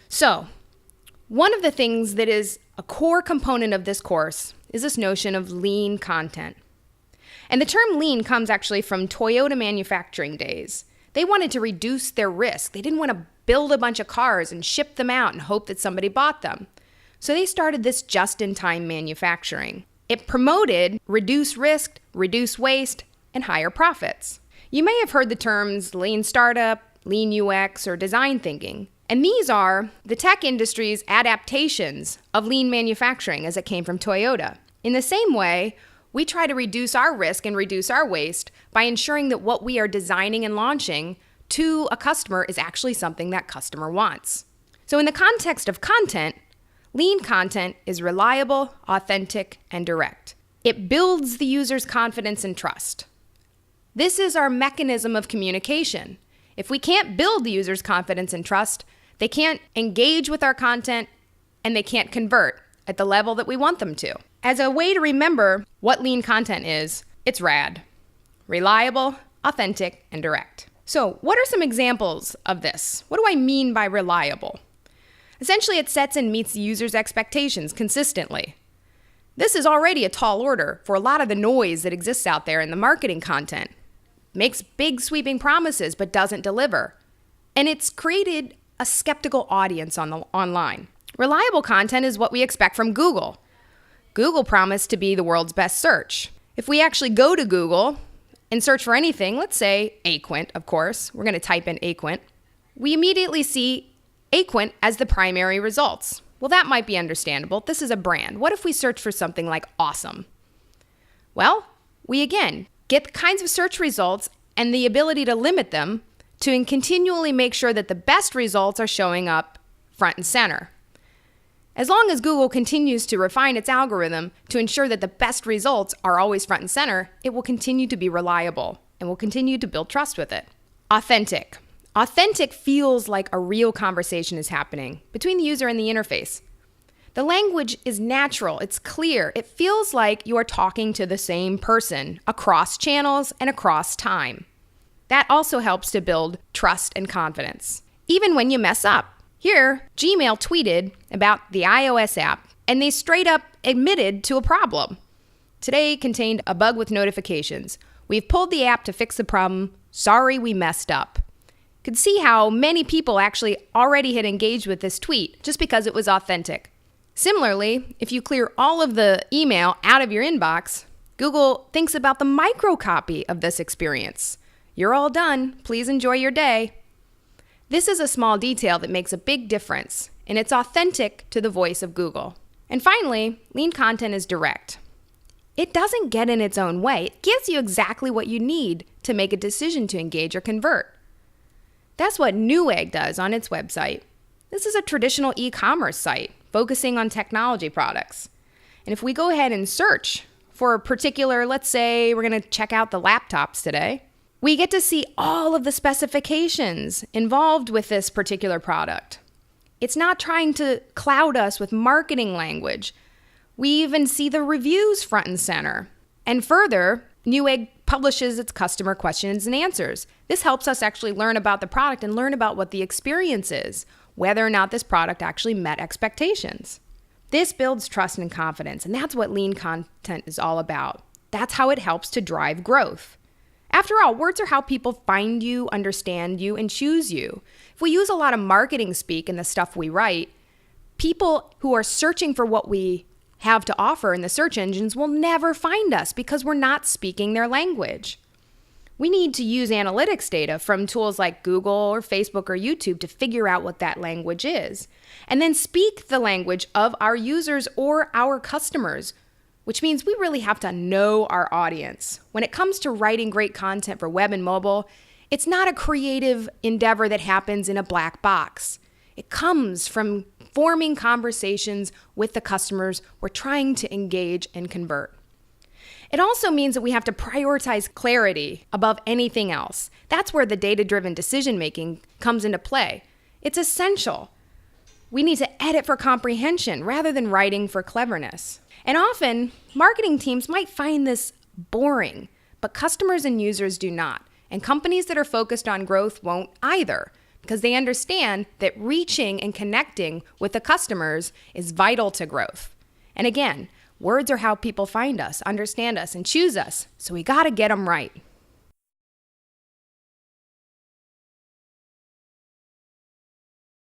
So, one of the things that is a core component of this course is this notion of lean content. And the term lean comes actually from Toyota manufacturing days. They wanted to reduce their risk. They didn't want to build a bunch of cars and ship them out and hope that somebody bought them. So they started this just-in-time manufacturing. It promoted reduce risk, reduce waste, and higher profits. You may have heard the terms lean startup, lean UX, or design thinking. And these are the tech industry's adaptations of lean manufacturing as it came from Toyota. In the same way, we try to reduce our risk and reduce our waste by ensuring that what we are designing and launching to a customer is actually something that customer wants. So in the context of content, lean content is reliable, authentic, and direct. It builds the user's confidence and trust. This is our mechanism of communication. If we can't build the user's confidence and trust, they can't engage with our content and they can't convert at the level that we want them to. As a way to remember what lean content is, it's RAD. Reliable, authentic, and direct. So what are some examples of this? What do I mean by reliable? Essentially, it sets and meets the user's expectations consistently. This is already a tall order for a lot of the noise that exists out there in the marketing content. Makes big sweeping promises but doesn't deliver. And it's created a skeptical audience online. Reliable content is what we expect from Google. Google promised to be the world's best search. If we actually go to Google and search for anything, let's say Aquint, of course, we're going to type in Aquint, we immediately see Aquint as the primary results. Well, that might be understandable. This is a brand. What if we search for something like awesome? Well, we again get the kinds of search results and the ability to limit them to continually make sure that the best results are showing up front and center. As long as Google continues to refine its algorithm to ensure that the best results are always front and center, it will continue to be reliable and will continue to build trust with it. Authentic. Authentic feels like a real conversation is happening between the user and the interface. The language is natural, it's clear, it feels like you are talking to the same person across channels and across time. That also helps to build trust and confidence, even when you mess up. Here, Gmail tweeted about the iOS app, and they straight up admitted to a problem. Today contained a bug with notifications. We've pulled the app to fix the problem. Sorry we messed up. Could see how many people actually already had engaged with this tweet just because it was authentic. Similarly, if you clear all of the email out of your inbox, Google thinks about the microcopy of this experience. You're all done. Please enjoy your day. This is a small detail that makes a big difference, and it's authentic to the voice of Google. And finally, lean content is direct. It doesn't get in its own way. It gives you exactly what you need to make a decision to engage or convert. That's what Newegg does on its website. This is a traditional e-commerce site focusing on technology products. And if we go ahead and search for a particular, let's say we're going to check out the laptops today, we get to see all of the specifications involved with this particular product. It's not trying to cloud us with marketing language. We even see the reviews front and center. And further, Newegg publishes its customer questions and answers. This helps us actually learn about the product and learn about what the experience is, whether or not this product actually met expectations. This builds trust and confidence, and that's what lean content is all about. That's how it helps to drive growth. After all, words are how people find you, understand you, and choose you. If we use a lot of marketing speak in the stuff we write, people who are searching for what we have to offer in the search engines will never find us because we're not speaking their language. We need to use analytics data from tools like Google or Facebook or YouTube to figure out what that language is, and then speak the language of our users or our customers, which means we really have to know our audience. When it comes to writing great content for web and mobile, it's not a creative endeavor that happens in a black box. It comes from forming conversations with the customers we're trying to engage and convert. It also means that we have to prioritize clarity above anything else. That's where the data-driven decision-making comes into play. It's essential. We need to edit for comprehension rather than writing for cleverness. And often, marketing teams might find this boring, but customers and users do not. And companies that are focused on growth won't either, because they understand that reaching and connecting with the customers is vital to growth. And again, words are how people find us, understand us, and choose us, so we gotta get them right.